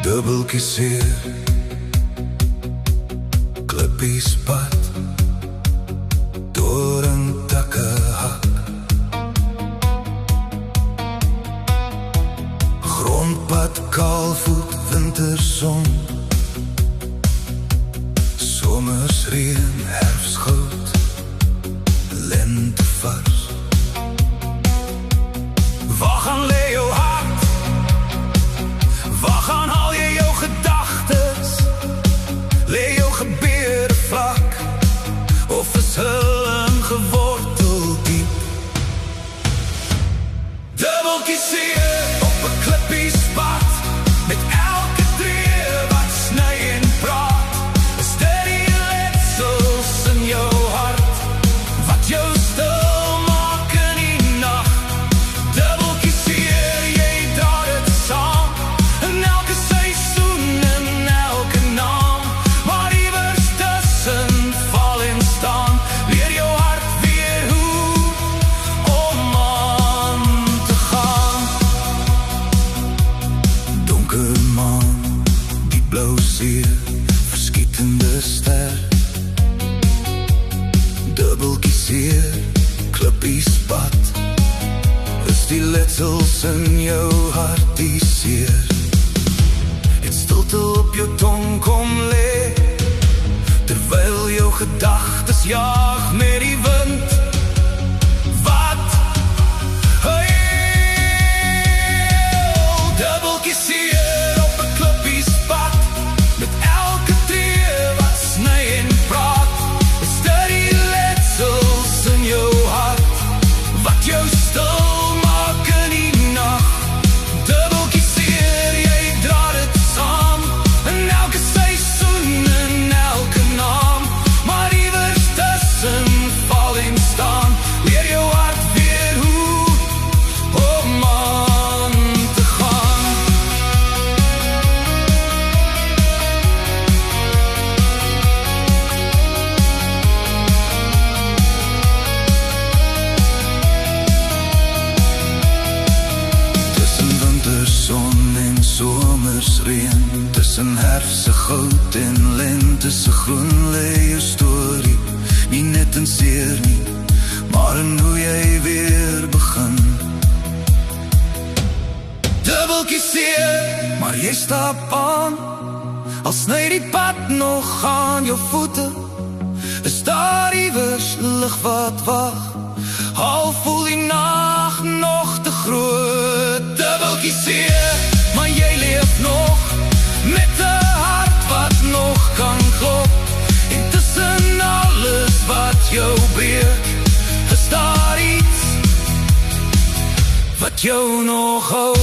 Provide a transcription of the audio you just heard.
Dubbeltjie seer, klippies pad, doringtakke hak, grondpad kaalvoet winterson, somersreën herfstgoud, lentevars. Waar gaan lê jou hart? Waar gaan al jy jou gedagtes? Lê jou gebeure vlak, of is hulle gewortel diep? Dubbeltjie seer op 'n klippie-pad, met elke tree wat sny en praat. Is dit die letsels in jou hart, wat jou stil maak in die nag? Dubbeltjie seer, jy dra dit saam, in elke seisoen en elke naam. Maar iewers tussen val en staan, leer jou hart weer hoe om aan te gaan. Donker maan, diep blou see, verskietende ster. Dubbeltjie seer, klippie-pad, is die letsels in jou hart die seer. Het stilte op jou tong kom lê, terwyl jou gedagtes jaag met die wind. Wat? Hey, dubbeltjie seer op 'n klippie-pad, met elke tree wat sny en praat. Is dit die letsels in jou hart, wat jou stil maak in die nag? Dubbeltjie seer, jy dra dit saam, in elke seisoen en elke naam. Maar iewers tussen val en staan, leer jou hart weer hoe om aan te gaan. Tussen winterson en somersreën, tussen herfse goud en lentese groen, lê jou storie, nie net in seer nie, maar in hoe jy weer begin. Dubbeltjie seer, maar jy stap aan, al sny die pad nog aan jou voete. Is daar iewers lig wat wag, al voel die nag nog te groot. Dubbeltjie seer, maar jy leef nog, met 'n hart wat nog kan klop. En tussen alles wat jou breek, is daar iets wat jou nog hou.